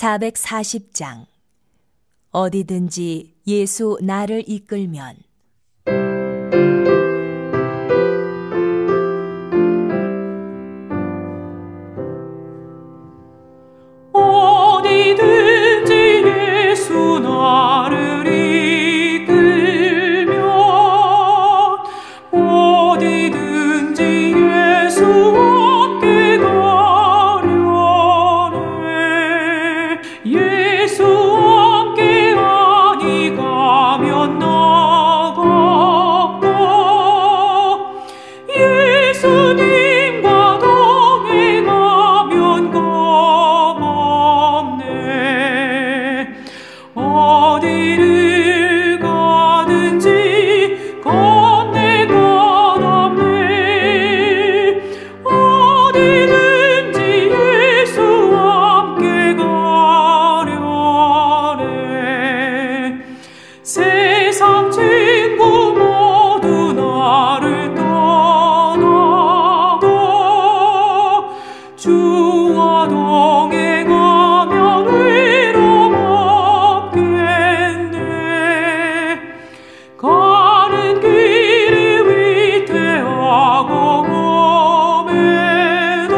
440장. 어디든지 예수 나를 이끌면. 어디든지 예수 나를 이끌면, 어디든지 예수 함께 가려네. 예수 함께 아니 가면 나갑다. 예수님과 동행하면 어디를 가든지 겁내가 남네. 어디든지 예수 함께 가려네. 세상 친구 모두 나를 떠나도 주와 동행하면 위로만 가는 길이 위태하고 험해도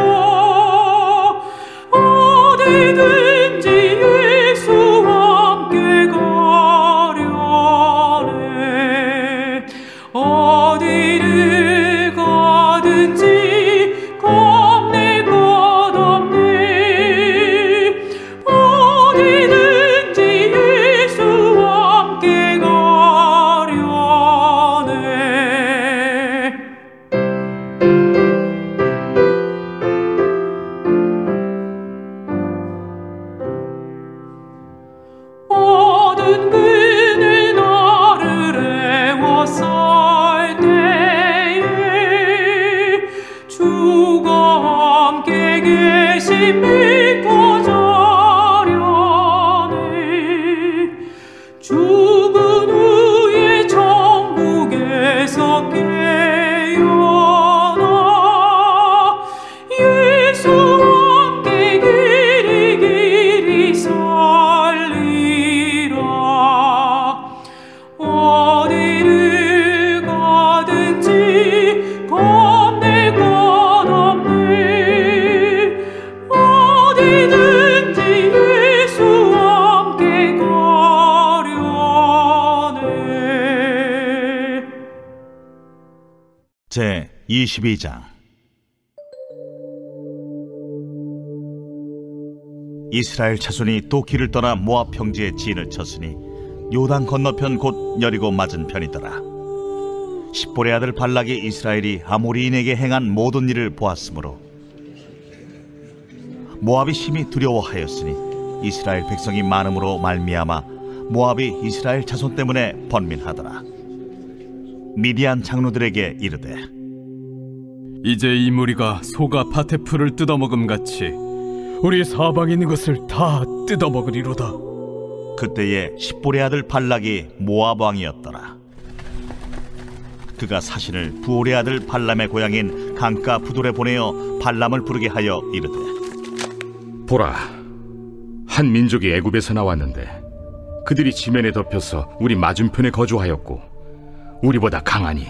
어디든지 예수 함께 가려네. 어디를 가든지 겁낼 것 없네. 어디든지 예수 함께 모든 그늘 나를 애워쌀 때에 주가 함께 계심 믿고 자려네. 죽은 후에 천국에서 깨어나 예수 함께 길이 살리라. 어디를 가든지 겁낼 것 없네. 어디든지 예수 함께 가려네. 제 22장. 이스라엘 자손이 또 길을 떠나 모압 평지에 진을 쳤으니 요단 건너편 곧 여리고 맞은 편이더라. 십볼의 아들 발락이 이스라엘이 아모리인에게 행한 모든 일을 보았으므로 모압이 심히 두려워하였으니 이스라엘 백성이 많음으로 말미암아 모압이 이스라엘 자손 때문에 번민하더라. 미디안 장로들에게 이르되 이제 이 무리가 소가 밭의 풀을 뜯어먹음같이 우리 사방에 있는 것을 다 뜯어먹으리로다. 그때에 십볼의 아들 발락이 모압 왕이었더라. 그가 사신을 부올의 아들 발람의 고향인 강가 부돌에 보내어 발람을 부르게 하여 이르되 보라, 한 민족이 애굽에서 나왔는데 그들이 지면에 덮여서 우리 맞은편에 거주하였고 우리보다 강하니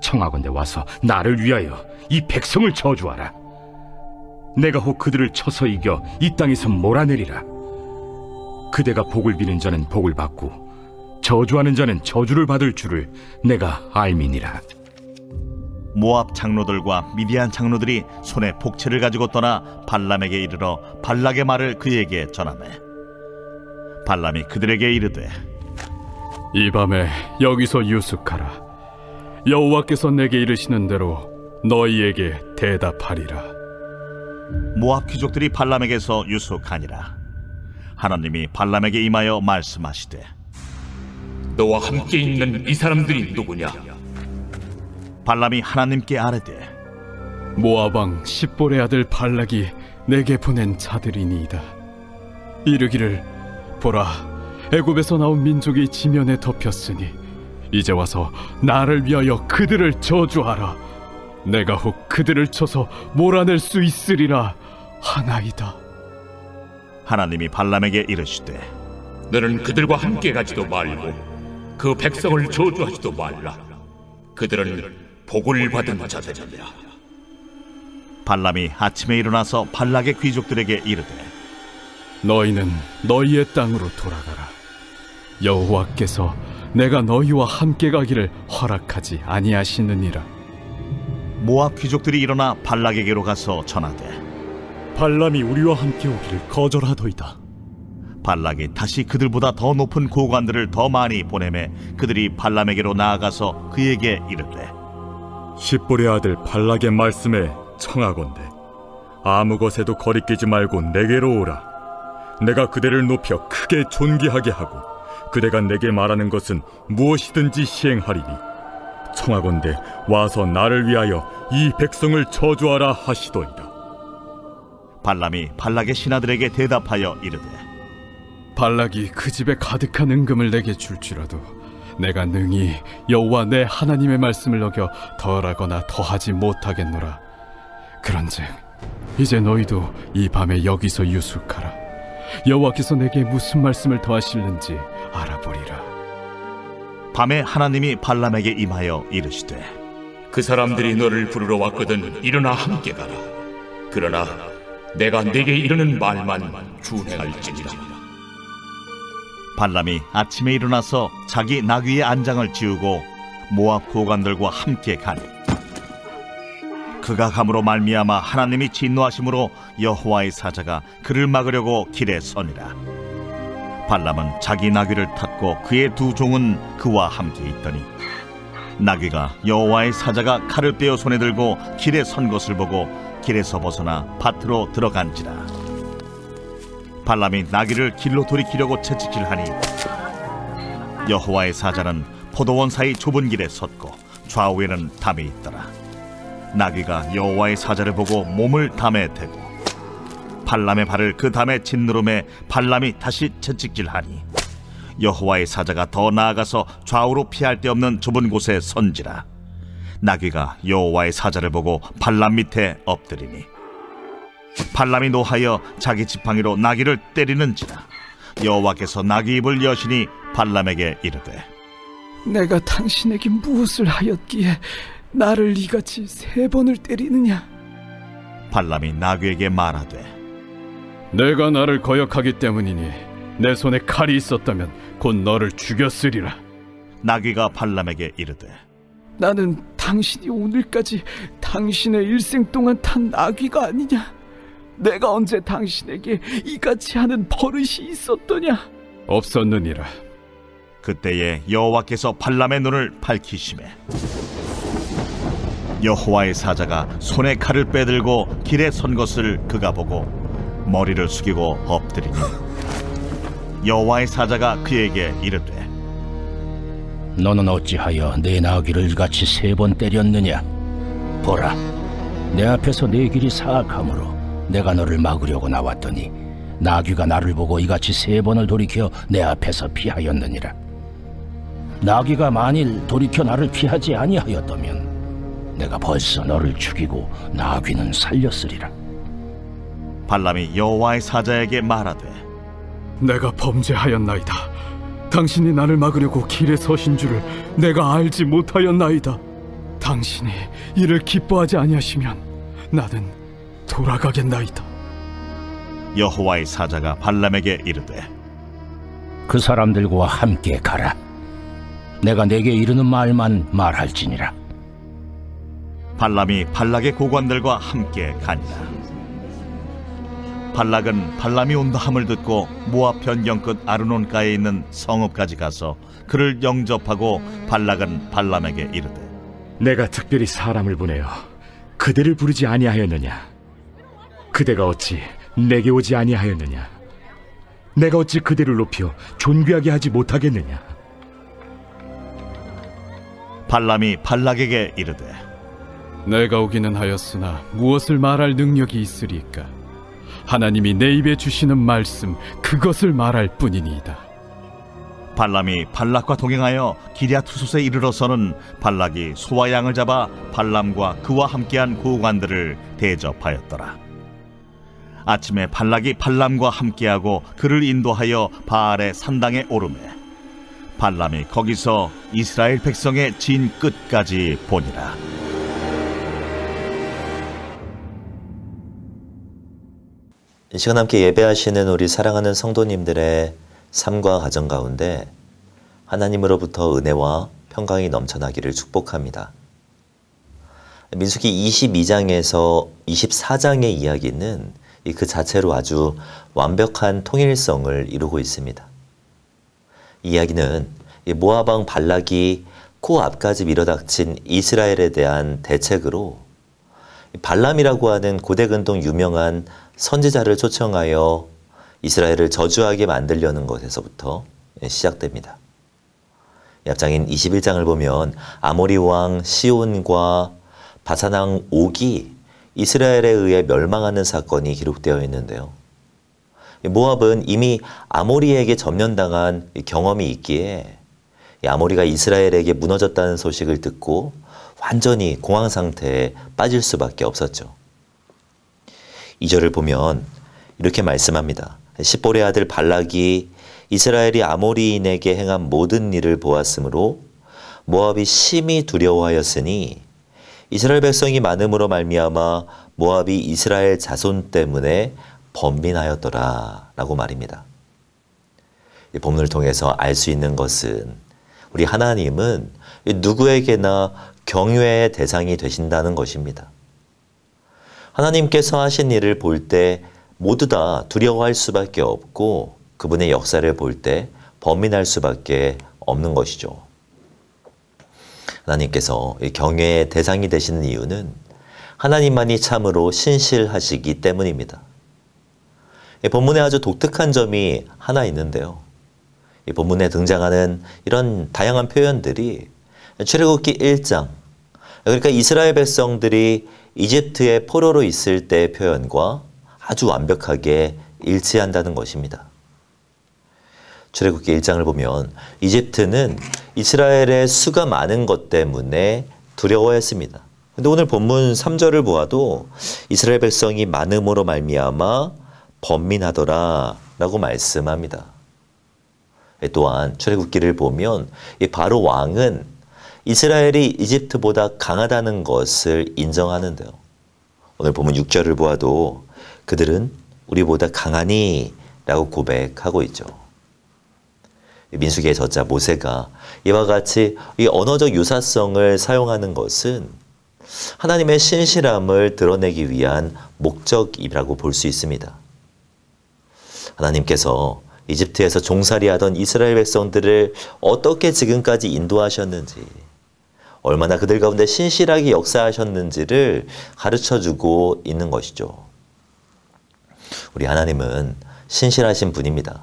청하건대 와서 나를 위하여 이 백성을 저주하라. 내가 혹 그들을 쳐서 이겨 이 땅에서 몰아내리라. 그대가 복을 비는 자는 복을 받고 저주하는 자는 저주를 받을 줄을 내가 알미니라. 모압 장로들과 미디안 장로들이 손에 복채를 가지고 떠나 발람에게 이르러 발락의 말을 그에게 전하매 발람이 그들에게 이르되 이 밤에 여기서 유숙하라. 여호와께서 내게 이르시는 대로 너희에게 대답하리라. 모압 귀족들이 발람에게서 유숙하니라. 하나님이 발람에게 임하여 말씀하시되 너와 함께 있는 이 사람들이 누구냐? 발람이 하나님께 아뢰되 모압 왕 십볼의 아들 발락이 내게 보낸 자들이니이다. 이르기를 보라, 애굽에서 나온 민족이 지면에 덮였으니 이제 와서 나를 위하여 그들을 저주하라. 내가 혹 그들을 쳐서 몰아낼 수 있으리라 하나이다. 하나님이 발람에게 이르시되 너는 그들과 함께 가지도 말고 그 백성을 저주하지도 말라. 그들은 복을 받은 자들이라. 발람이 아침에 일어나서 발락의 귀족들에게 이르되 너희는 너희의 땅으로 돌아가라. 여호와께서 내가 너희와 함께 가기를 허락하지 아니하시느니라. 모압 귀족들이 일어나 발락에게로 가서 전하되 발람이 우리와 함께 오기를 거절하더이다. 발락이 다시 그들보다 더 높은 고관들을 더 많이 보내매 그들이 발람에게로 나아가서 그에게 이르되 십볼의 아들 발락의 말씀에 청하건대 아무 것에도 거리끼지 말고 내게로 오라. 내가 그대를 높여 크게 존귀하게 하고 그대가 내게 말하는 것은 무엇이든지 시행하리니 청하건대 와서 나를 위하여 이 백성을 저주하라 하시도이다. 발람이 발락의 신하들에게 대답하여 이르되 발락이 그 집에 가득한 은금을 내게 줄지라도 내가 능히 여호와 내 하나님의 말씀을 어겨 덜하거나 더하지 못하겠노라. 그런즉 이제 너희도 이 밤에 여기서 유숙하라. 여호와께서 내게 무슨 말씀을 더하실는지 알아보리라. 밤에 하나님이 발람에게 임하여 이르시되 그 사람들이 너를 부르러 왔거든 일어나 함께 가라. 그러나 내가 네게 이르는 말만 준행할지니라. 발람이 아침에 일어나서 자기 나귀의 안장을 지우고 모압 고관들과 함께 가니 그가 감으로 말미암아 하나님이 진노하심으로 여호와의 사자가 그를 막으려고 길에 서니라. 발람은 자기 나귀를 탔고 그의 두 종은 그와 함께 있더니 나귀가 여호와의 사자가 칼을 빼어 손에 들고 길에 선 것을 보고 길에서 벗어나 밭으로 들어간지라. 발람이 나귀를 길로 돌이키려고 채찍질하니 여호와의 사자는 포도원 사이 좁은 길에 섰고 좌우에는 담이 있더라. 나귀가 여호와의 사자를 보고 몸을 담에 대고 발람의 발을 그 담에 짓누름에 발람이 다시 채찍질하니 여호와의 사자가 더 나아가서 좌우로 피할 데 없는 좁은 곳에 선지라. 나귀가 여호와의 사자를 보고 발람 밑에 엎드리니 발람이 노하여 자기 지팡이로 나귀를 때리는지라. 여호와께서 나귀 입을 여시니 발람에게 이르되 내가 당신에게 무엇을 하였기에 나를 이같이 3번을 때리느냐? 발람이 나귀에게 말하되 내가 나를 거역하기 때문이니 내 손에 칼이 있었다면 곧 너를 죽였으리라. 나귀가 발람에게 이르되 나는 당신이 오늘까지 당신의 일생 동안 탄 나귀가 아니냐? 내가 언제 당신에게 이같이 하는 버릇이 있었더냐? 없었느니라. 그때에 여호와께서 발람의 눈을 밝히시매 여호와의 사자가 손에 칼을 빼들고 길에 선 것을 그가 보고 머리를 숙이고 엎드리니 여호와의 사자가 그에게 이르되 너는 어찌하여 내 나귀를 이같이 3번 때렸느냐? 보라, 내 앞에서 내 길이 사악하므로 내가 너를 막으려고 나왔더니 나귀가 나를 보고 이같이 3번을 돌이켜 내 앞에서 피하였느니라. 나귀가 만일 돌이켜 나를 피하지 아니하였다면 내가 벌써 너를 죽이고 나귀는 살렸으리라. 발람이 여호와의 사자에게 말하되 내가 범죄하였나이다. 당신이 나를 막으려고 길에 서신 줄을 내가 알지 못하였나이다. 당신이 이를 기뻐하지 아니하시면 나는 돌아가겠나이다. 여호와의 사자가 발람에게 이르되 그 사람들과 함께 가라. 내가 내게 이르는 말만 말할지니라. 발람이 발락의 고관들과 함께 가니라. 발락은 발람이 온다 함을 듣고 모압 변경 끝 아르논가에 있는 성읍까지 가서 그를 영접하고 발락은 발람에게 이르되 내가 특별히 사람을 보내어 그대를 부르지 아니하였느냐? 그대가 어찌 내게 오지 아니하였느냐? 내가 어찌 그대를 높여 존귀하게 하지 못하겠느냐? 발람이 발락에게 이르되 내가 오기는 하였으나 무엇을 말할 능력이 있으리까? 하나님이 내 입에 주시는 말씀 그것을 말할 뿐이니이다. 발람이 발락과 동행하여 기랴투솥에 이르러서는 발락이 소와 양을 잡아 발람과 그와 함께한 고관들을 대접하였더라. 아침에 발락이 발람과 함께하고 그를 인도하여 바알의 산당에 오르매 발람이 거기서 이스라엘 백성의 진 끝까지 보니라. 이 시간 함께 예배하시는 우리 사랑하는 성도님들의 삶과 가정 가운데 하나님으로부터 은혜와 평강이 넘쳐나기를 축복합니다. 민수기 22장에서 24장의 이야기는 그 자체로 아주 완벽한 통일성을 이루고 있습니다. 이 이야기는 모압 왕 발락이 코앞까지 밀어닥친 이스라엘에 대한 대책으로 발람이라고 하는 고대근동 유명한 선지자를 초청하여 이스라엘을 저주하게 만들려는 것에서부터 시작됩니다. 앞장인 21장을 보면 아모리 왕 시온과 바산 왕 옥이 이스라엘에 의해 멸망하는 사건이 기록되어 있는데요. 모압은 이미 아모리에게 점령당한 경험이 있기에 아모리가 이스라엘에게 무너졌다는 소식을 듣고 완전히 공황 상태에 빠질 수밖에 없었죠. 2절을 보면 이렇게 말씀합니다. 십볼의 아들 발락이 이스라엘이 아모리인에게 행한 모든 일을 보았으므로 모압이 심히 두려워하였으니 이스라엘 백성이 많음으로 말미암아 모압이 이스라엘 자손 때문에 번민하였더라 라고 말입니다. 이 본문을 통해서 알 수 있는 것은 우리 하나님은 누구에게나 경외의 대상이 되신다는 것입니다. 하나님께서 하신 일을 볼 때 모두 다 두려워할 수밖에 없고 그분의 역사를 볼 때 번민할 수밖에 없는 것이죠. 하나님께서 경외의 대상이 되시는 이유는 하나님만이 참으로 신실하시기 때문입니다. 본문에 아주 독특한 점이 하나 있는데요. 이 본문에 등장하는 이런 다양한 표현들이 출애굽기 1장, 그러니까 이스라엘 백성들이 이집트의 포로로 있을 때의 표현과 아주 완벽하게 일치한다는 것입니다. 출애굽기 1장을 보면 이집트는 이스라엘의 수가 많은 것 때문에 두려워했습니다. 근데 오늘 본문 3절을 보아도 이스라엘 백성이 많음으로 말미암아 번민하더라 라고 말씀합니다. 또한 출애굽기를 보면 이 바로 왕은 이스라엘이 이집트보다 강하다는 것을 인정하는데요. 오늘 본문 6절을 보아도 그들은 우리보다 강하니 라고 고백하고 있죠. 민수기의 저자 모세가 이와 같이 이 언어적 유사성을 사용하는 것은 하나님의 신실함을 드러내기 위한 목적이라고 볼 수 있습니다. 하나님께서 이집트에서 종살이하던 이스라엘 백성들을 어떻게 지금까지 인도하셨는지, 얼마나 그들 가운데 신실하게 역사하셨는지를 가르쳐주고 있는 것이죠. 우리 하나님은 신실하신 분입니다.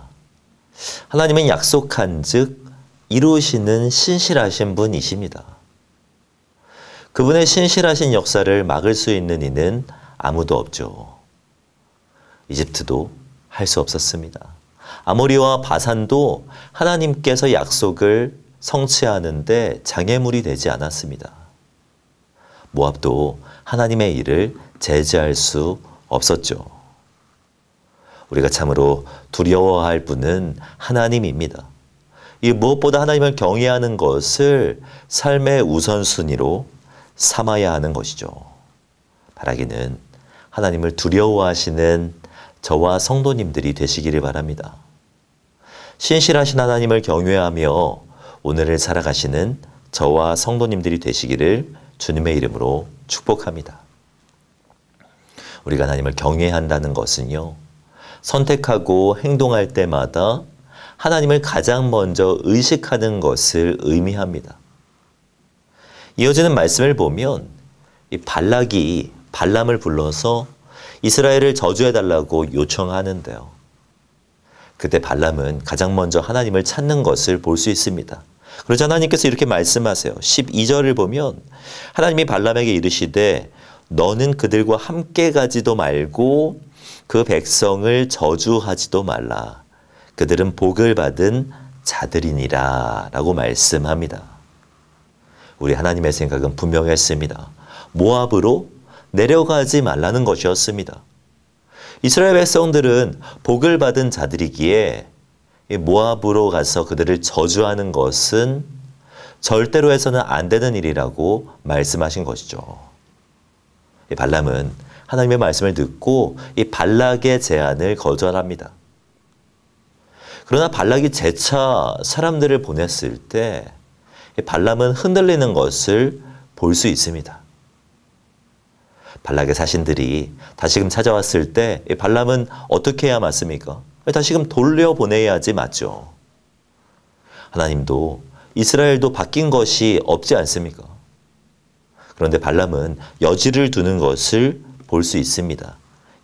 하나님은 약속한 즉 이루시는 신실하신 분이십니다. 그분의 신실하신 역사를 막을 수 있는 이는 아무도 없죠. 이집트도 할 수 없었습니다. 아모리와 바산도 하나님께서 약속을 성취하는데 장애물이 되지 않았습니다. 모압도 하나님의 일을 제지할 수 없었죠. 우리가 참으로 두려워할 분은 하나님입니다. 이 무엇보다 하나님을 경외하는 것을 삶의 우선순위로 삼아야 하는 것이죠. 바라기는 하나님을 두려워하시는 저와 성도님들이 되시기를 바랍니다. 신실하신 하나님을 경외하며 오늘을 살아가시는 저와 성도님들이 되시기를 주님의 이름으로 축복합니다. 우리가 하나님을 경외한다는 것은요, 선택하고 행동할 때마다 하나님을 가장 먼저 의식하는 것을 의미합니다. 이어지는 말씀을 보면 이 발락이 발람을 불러서 이스라엘을 저주해달라고 요청하는데요. 그때 발람은 가장 먼저 하나님을 찾는 것을 볼 수 있습니다. 그러자 하나님께서 이렇게 말씀하세요. 12절을 보면 하나님이 발람에게 이르시되 너는 그들과 함께 가지도 말고 그 백성을 저주하지도 말라. 그들은 복을 받은 자들이니라 라고 말씀합니다. 우리 하나님의 생각은 분명했습니다. 모압으로 내려가지 말라는 것이었습니다. 이스라엘 백성들은 복을 받은 자들이기에 모압으로 가서 그들을 저주하는 것은 절대로 해서는 안 되는 일이라고 말씀하신 것이죠. 발람은 하나님의 말씀을 듣고 이 발락의 제안을 거절합니다. 그러나 발락이 재차 사람들을 보냈을 때 발람은 흔들리는 것을 볼 수 있습니다. 발락의 사신들이 다시금 찾아왔을 때 발람은 어떻게 해야 맞습니까? 다시금 돌려보내야지 맞죠. 하나님도 이스라엘도 바뀐 것이 없지 않습니까? 그런데 발람은 여지를 두는 것을 볼 수 있습니다.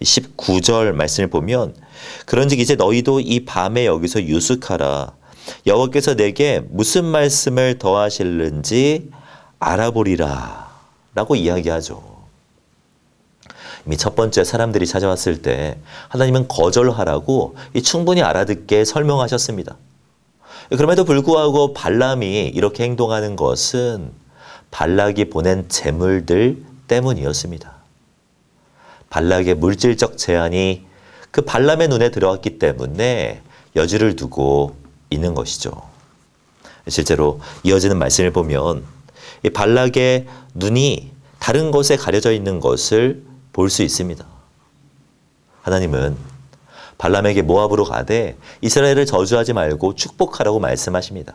19절 말씀을 보면 그런즉 이제 너희도 이 밤에 여기서 유숙하라. 여호와께서 내게 무슨 말씀을 더하실는지 알아보리라 라고 이야기하죠. 이미 첫 번째 사람들이 찾아왔을 때 하나님은 거절하라고 충분히 알아듣게 설명하셨습니다. 그럼에도 불구하고 발람이 이렇게 행동하는 것은 발락이 보낸 재물들 때문이었습니다. 발락의 물질적 제한이 그 발람의 눈에 들어왔기 때문에 여지를 두고 있는 것이죠. 실제로 이어지는 말씀을 보면 이 발락의 눈이 다른 것에 가려져 있는 것을 볼 수 있습니다. 하나님은 발람에게 모압으로 가되 이스라엘을 저주하지 말고 축복하라고 말씀하십니다.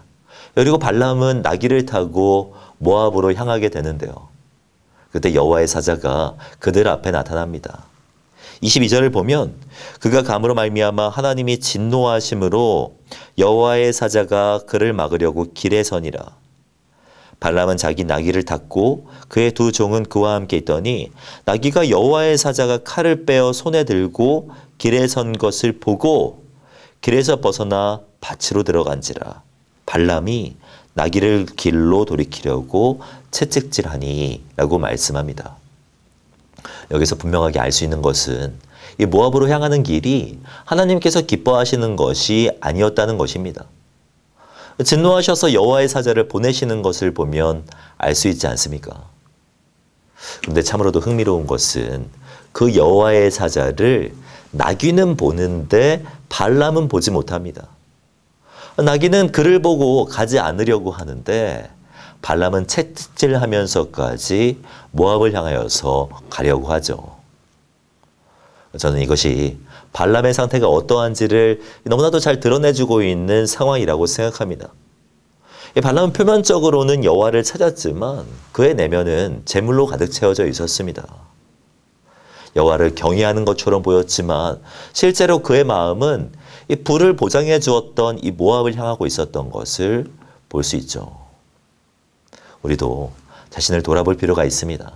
그리고 발람은 나귀를 타고 모압으로 향하게 되는데요. 그때 여호와의 사자가 그들 앞에 나타납니다. 22절을 보면 그가 감으로 말미암아 하나님이 진노하심으로 여호와의 사자가 그를 막으려고 길에 서니라. 발람은 자기 나귀를 탔고 그의 두 종은 그와 함께 있더니 나귀가 여호와의 사자가 칼을 빼어 손에 들고 길에 선 것을 보고 길에서 벗어나 밭으로 들어간지라. 발람이 나귀를 길로 돌이키려고 채찍질하니 라고 말씀합니다. 여기서 분명하게 알 수 있는 것은 이 모압으로 향하는 길이 하나님께서 기뻐하시는 것이 아니었다는 것입니다. 진노하셔서 여호와의 사자를 보내시는 것을 보면 알 수 있지 않습니까? 그런데 참으로도 흥미로운 것은 그 여호와의 사자를 나귀는 보는데 발람은 보지 못합니다. 나귀는 그를 보고 가지 않으려고 하는데 발람은 채찍질하면서까지 모압을 향하여서 가려고 하죠. 저는 이것이 발람의 상태가 어떠한지를 너무나도 잘 드러내주고 있는 상황이라고 생각합니다. 발람은 표면적으로는 여호와를 찾았지만 그의 내면은 재물로 가득 채워져 있었습니다. 여호와를 경외하는 것처럼 보였지만 실제로 그의 마음은 이 불을 보장해 주었던 이 모압을 향하고 있었던 것을 볼 수 있죠. 우리도 자신을 돌아볼 필요가 있습니다.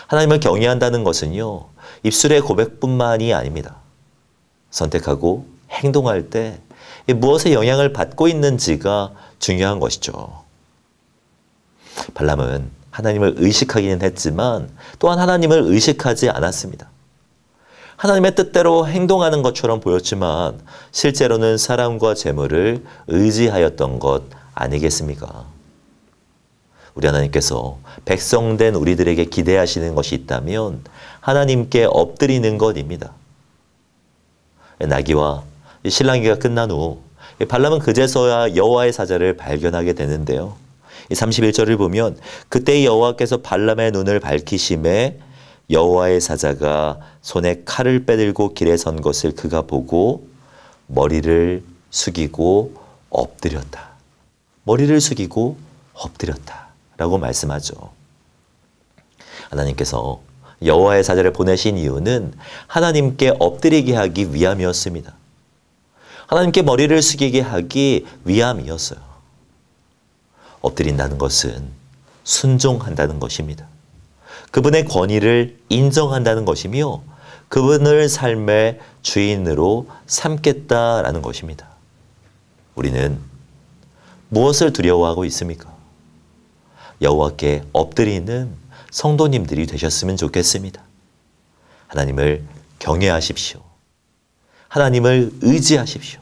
하나님을 경외한다는 것은요, 입술의 고백뿐만이 아닙니다. 선택하고 행동할 때 무엇에 영향을 받고 있는지가 중요한 것이죠. 발람은 하나님을 의식하기는 했지만 또한 하나님을 의식하지 않았습니다. 하나님의 뜻대로 행동하는 것처럼 보였지만 실제로는 사람과 재물을 의지하였던 것 아니겠습니까? 우리 하나님께서 백성된 우리들에게 기대하시는 것이 있다면 하나님께 엎드리는 것입니다. 나귀와 실랑이가 끝난 후 발람은 그제서야 여호와의 사자를 발견하게 되는데요. 31절을 보면 그때 여호와께서 발람의 눈을 밝히심에 여호와의 사자가 손에 칼을 빼들고 길에 선 것을 그가 보고 머리를 숙이고 엎드렸다. 머리를 숙이고 엎드렸다 라고 말씀하죠. 하나님께서 여호와의 사자를 보내신 이유는 하나님께 엎드리게 하기 위함이었습니다. 하나님께 머리를 숙이게 하기 위함이었어요. 엎드린다는 것은 순종한다는 것입니다. 그분의 권위를 인정한다는 것이며 그분을 삶의 주인으로 삼겠다라는 것입니다. 우리는 무엇을 두려워하고 있습니까? 여호와께 엎드리는 성도님들이 되셨으면 좋겠습니다. 하나님을 경외하십시오. 하나님을 의지하십시오.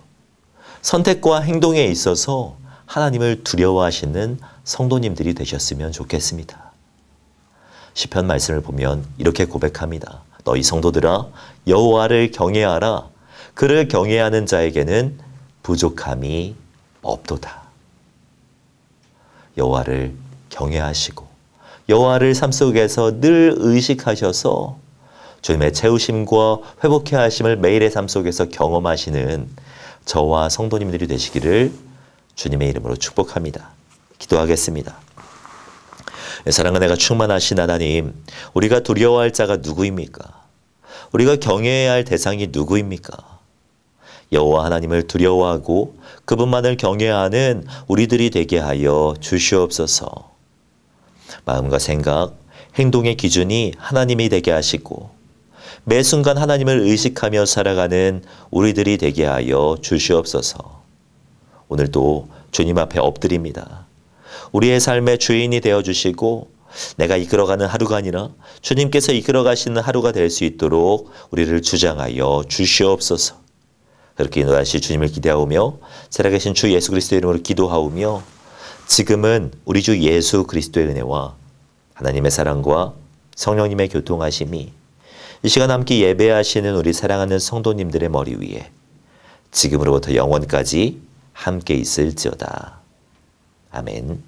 선택과 행동에 있어서 하나님을 두려워하시는 성도님들이 되셨으면 좋겠습니다. 시편 말씀을 보면 이렇게 고백합니다. 너희 성도들아 여호와를 경외하라. 그를 경외하는 자에게는 부족함이 없도다. 여호와를 경외하시고 여호와를 삶 속에서 늘 의식하셔서 주님의 채우심과 회복해 하심을 매일의 삶 속에서 경험하시는 저와 성도님들이 되시기를 주님의 이름으로 축복합니다. 기도하겠습니다. 사랑과 내가 충만하신 하나님, 우리가 두려워할 자가 누구입니까? 우리가 경외해야 할 대상이 누구입니까? 여호와 하나님을 두려워하고 그분만을 경외하는 우리들이 되게 하여 주시옵소서. 마음과 생각, 행동의 기준이 하나님이 되게 하시고 매 순간 하나님을 의식하며 살아가는 우리들이 되게 하여 주시옵소서. 오늘도 주님 앞에 엎드립니다. 우리의 삶의 주인이 되어주시고 내가 이끌어가는 하루가 아니라 주님께서 이끌어가시는 하루가 될 수 있도록 우리를 주장하여 주시옵소서. 그렇게 인도하실 주님을 기대하오며 살아계신 주 예수 그리스도의 이름으로 기도하오며 지금은 우리 주 예수 그리스도의 은혜와 하나님의 사랑과 성령님의 교통하심이 이 시간 함께 예배하시는 우리 사랑하는 성도님들의 머리 위에 지금으로부터 영원까지 함께 있을지어다. 아멘.